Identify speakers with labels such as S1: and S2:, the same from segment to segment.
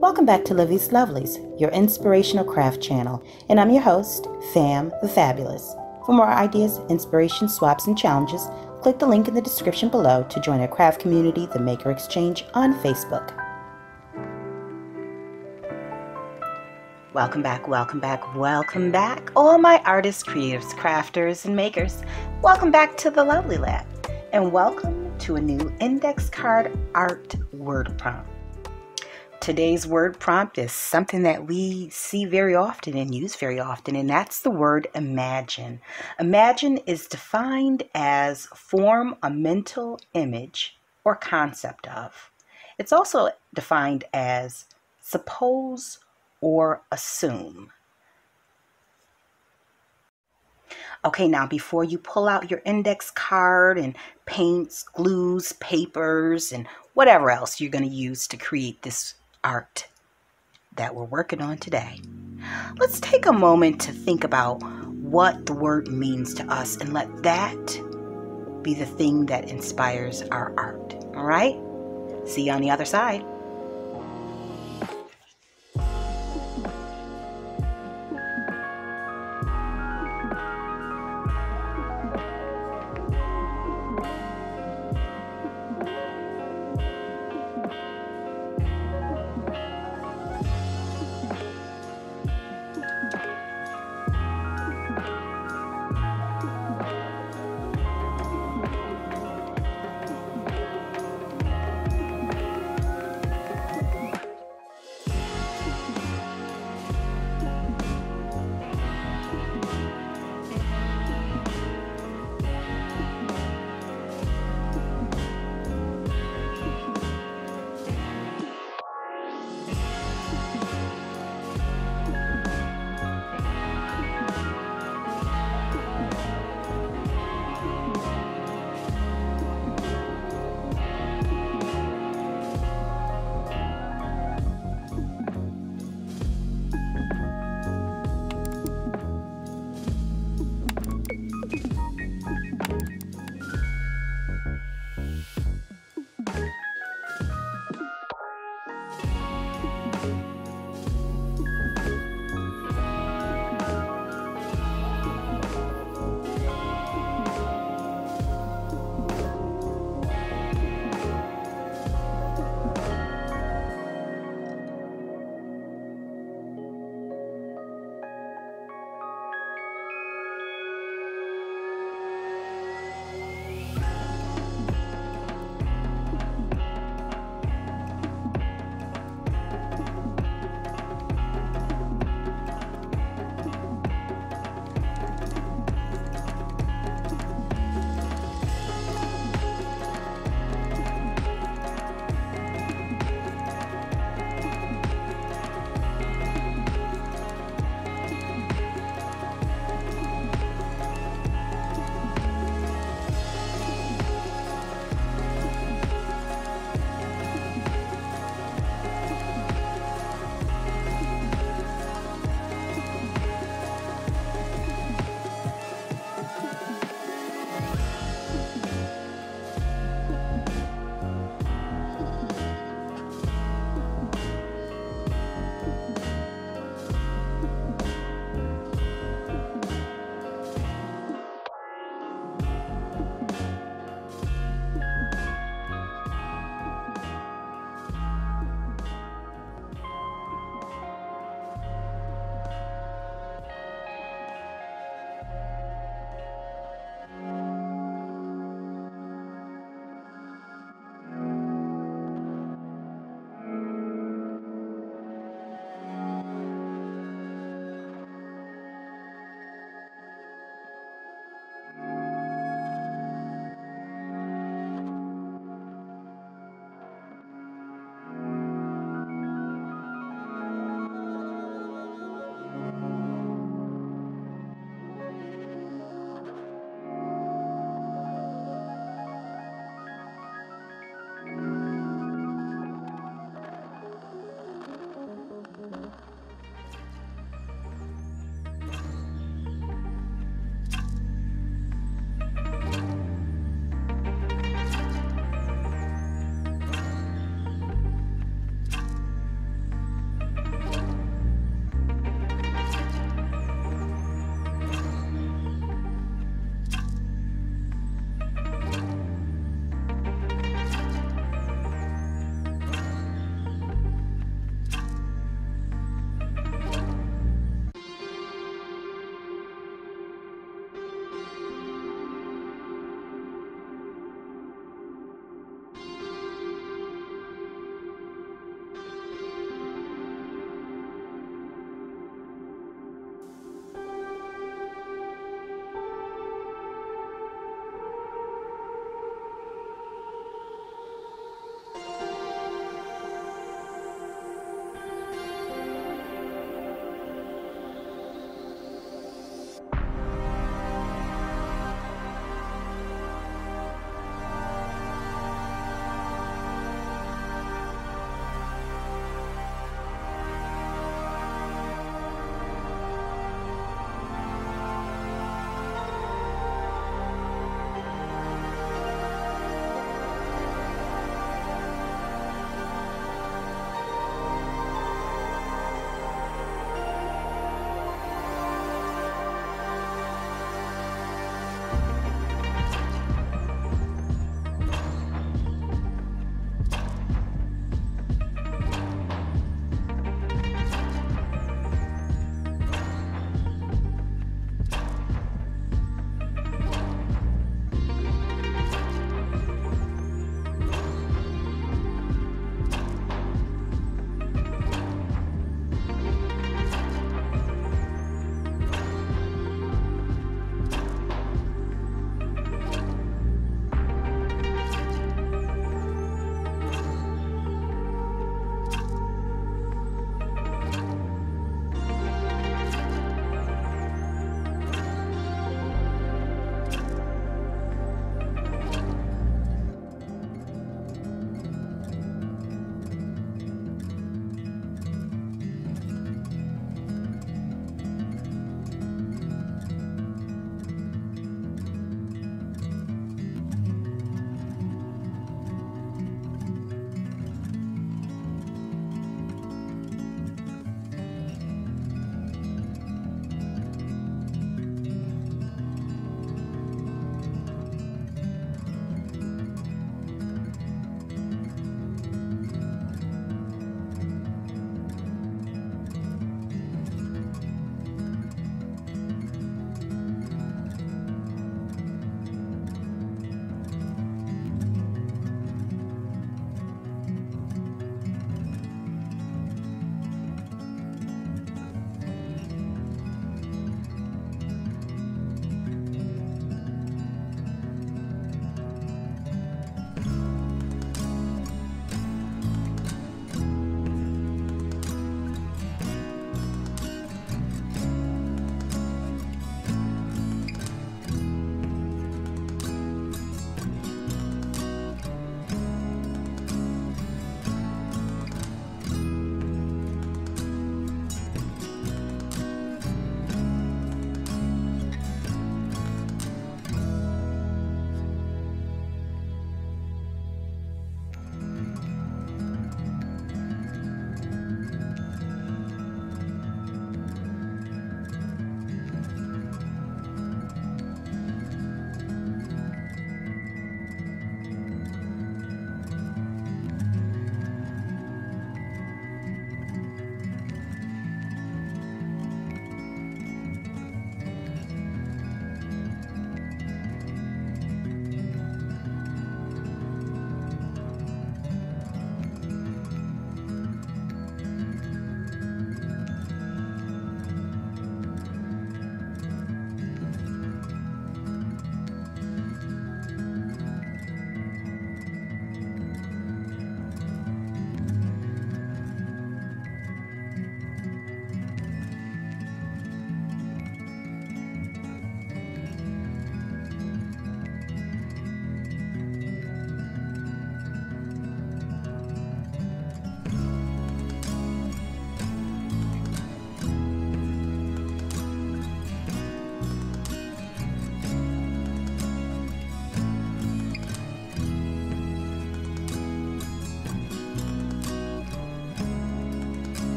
S1: Welcome back to Livie's Lovelies, your inspirational craft channel, and I'm your host, Fam the Fabulous. For more ideas, inspiration, swaps, and challenges, click the link in the description below to join our craft community, The Maker Exchange, on Facebook. Welcome back, welcome back, welcome back, all my artists, creatives, crafters, and makers. Welcome back to the Lovely Lab, and welcome to a new index card art word prompt. Today's word prompt is something that we see very often and use very often, and that's the word imagine. Imagine is defined as form a mental image or concept of. It's also defined as suppose or assume. Okay, now before you pull out your index card and paints, glues, papers, and whatever else you're going to use to create this art that we're working on today, let's take a moment to think about what the word means to us and let that be the thing that inspires our art. All right? See you on the other side.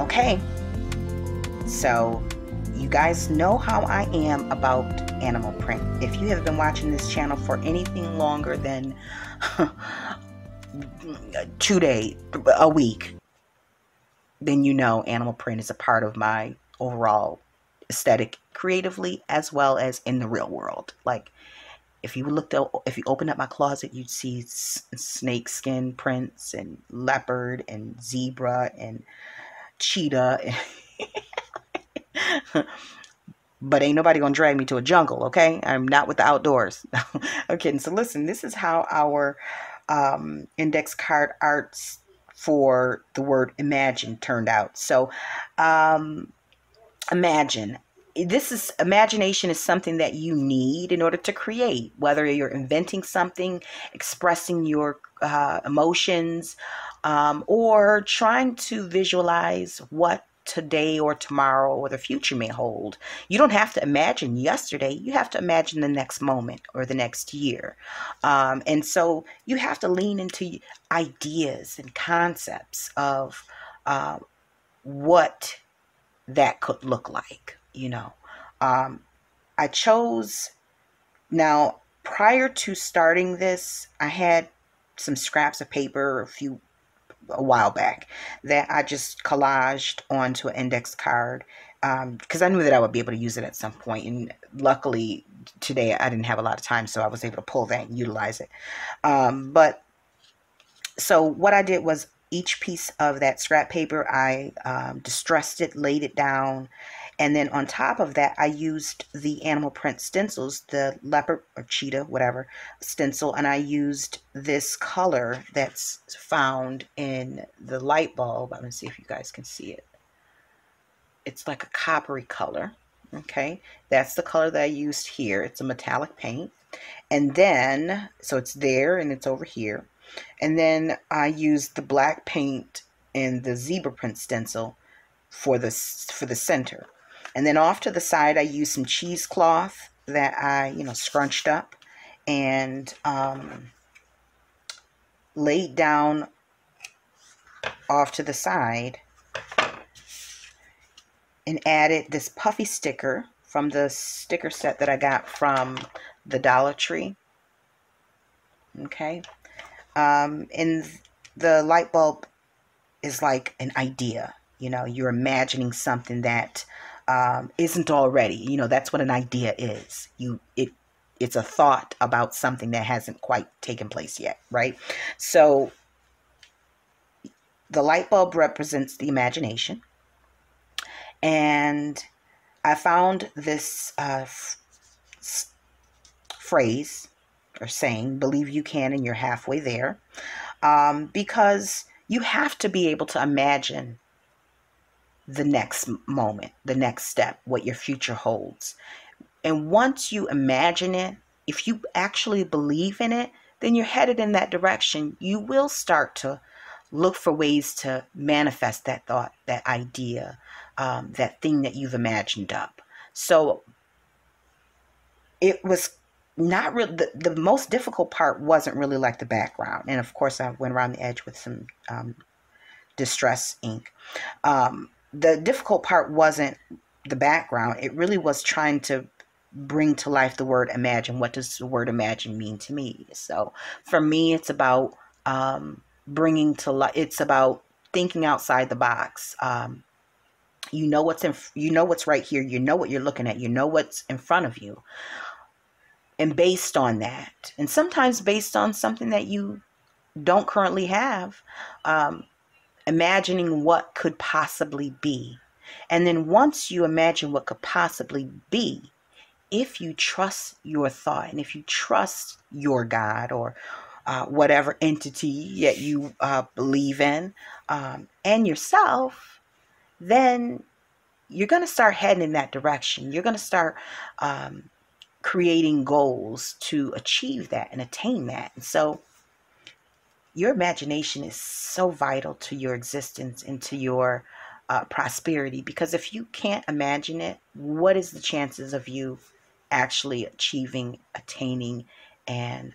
S1: Okay, so you guys know how I am about animal print. If you have been watching this channel for anything longer than 2 days, a week, then you know animal print is a part of my overall aesthetic creatively as well as in the real world. Like, if you opened up my closet, you'd see snake skin prints and leopard and zebra and cheetah. But ain't nobody gonna drag me to a jungle, okay? I'm not with the outdoors. Okay, so listen, this is how our index card arts for the word imagine turned out. So imagine. Imagination is something that you need in order to create, whether you're inventing something, expressing your emotions, or trying to visualize what today or tomorrow or the future may hold. You don't have to imagine yesterday. You have to imagine the next moment or the next year. And so you have to lean into ideas and concepts of what that could look like, I chose, now, prior to starting this, I had some scraps of paper a while back that I just collaged onto an index card because I knew that I would be able to use it at some point. And luckily, today I didn't have a lot of time, so I was able to pull that and utilize it. But so what I did was each piece of that scrap paper, I distressed it, laid it down, and then on top of that, I used the animal print stencils, the leopard or cheetah, whatever, stencil, and I used this color that's found in the light bulb. I'm going to see if you guys can see it. It's like a coppery color, okay? That's the color that I used here. It's a metallic paint. And then, so it's there and it's over here. And then I used the black paint and the zebra print stencil for the center. And then off to the side, I used some cheesecloth that I, scrunched up and laid down off to the side and added this puffy sticker from the sticker set that I got from the Dollar Tree. Okay. And the light bulb is like an idea. You're imagining something that isn't already. That's what an idea is. It's a thought about something that hasn't quite taken place yet, right? So the light bulb represents the imagination. And I found this phrase or saying, believe you can and you're halfway there, because you have to be able to imagine the next moment, the next step, what your future holds. And once you imagine it, if you actually believe in it, then you're headed in that direction. You will start to look for ways to manifest that thought, that idea, that thing that you've imagined up. So it was not really, the most difficult part wasn't really like the background. And of course, I went around the edge with some distress ink. The difficult part wasn't the background. It really was trying to bring to life the word imagine. What does the word imagine mean to me? So for me, it's about bringing to life. It's about thinking outside the box. You know what's right here. You know what you're looking at. You know what's in front of you. And based on that, and sometimes based on something that you don't currently have, imagining what could possibly be. And then once you imagine what could possibly be, if you trust your thought and if you trust your God or whatever entity that you believe in and yourself, then you're going to start heading in that direction. You're going to start creating goals to achieve that and attain that. And so your imagination is so vital to your existence and to your prosperity, because if you can't imagine it, what is the chances of you actually achieving, attaining, and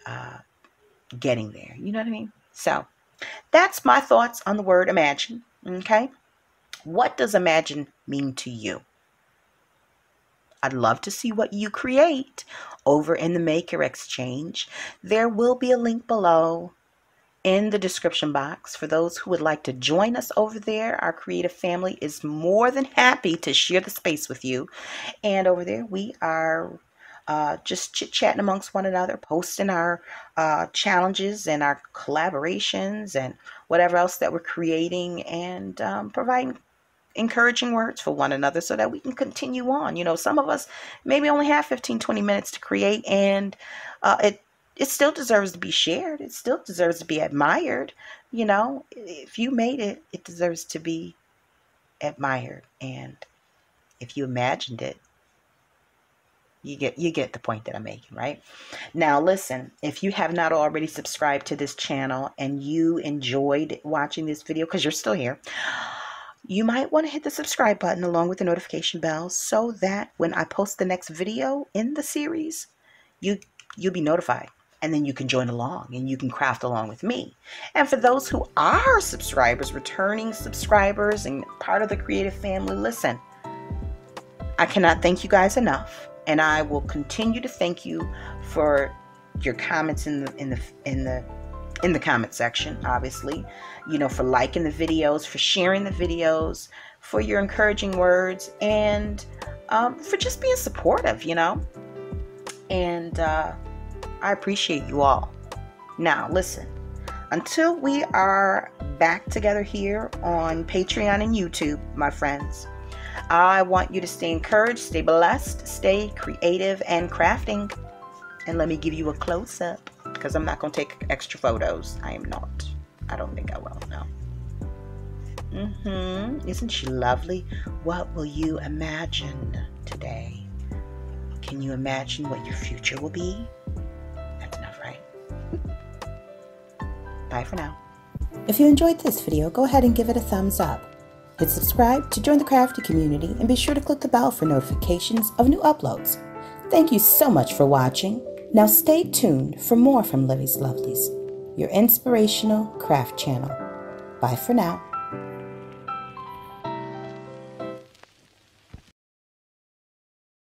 S1: getting there? You know what I mean? So that's my thoughts on the word imagine. Okay. What does imagine mean to you? I'd love to see what you create over in the Maker Exchange. There will be a link below in the description box for those who would like to join us over there. Our creative family is more than happy to share the space with you. And over there we are just chit-chatting amongst one another, posting our challenges and our collaborations and whatever else that we're creating, and providing encouraging words for one another so that we can continue on. You know, some of us maybe only have 15-20 minutes to create, and it still deserves to be shared. It still deserves to be admired. You know, if you made it, it deserves to be admired. And if you imagined it, you get the point that I'm making, right? Now, listen, if you have not already subscribed to this channel and you enjoyed watching this video, because you're still here, you might want to hit the subscribe button along with the notification bell so that when I post the next video in the series, you'll be notified, and then you can join along and you can craft along with me. And for those who are subscribers, returning subscribers and part of the creative family, listen, I cannot thank you guys enough, and I will continue to thank you for your comments in the comment section, obviously, you know, for liking the videos, for sharing the videos, for your encouraging words, and for just being supportive, you know. And I appreciate you all. Now, listen, until we are back together here on Patreon and YouTube, my friends, I want you to stay encouraged, stay blessed, stay creative and crafting. And let me give you a close-up, because I'm not going to take extra photos. I am not. I don't think I will, no. Isn't she lovely? What will you imagine today? Can you imagine what your future will be? That's enough, right? Bye for now. If you enjoyed this video, go ahead and give it a thumbs up. Hit subscribe to join the crafty community, and be sure to click the bell for notifications of new uploads. Thank you so much for watching. Now stay tuned for more from Livie's Lovelies, your inspirational craft channel. Bye for now.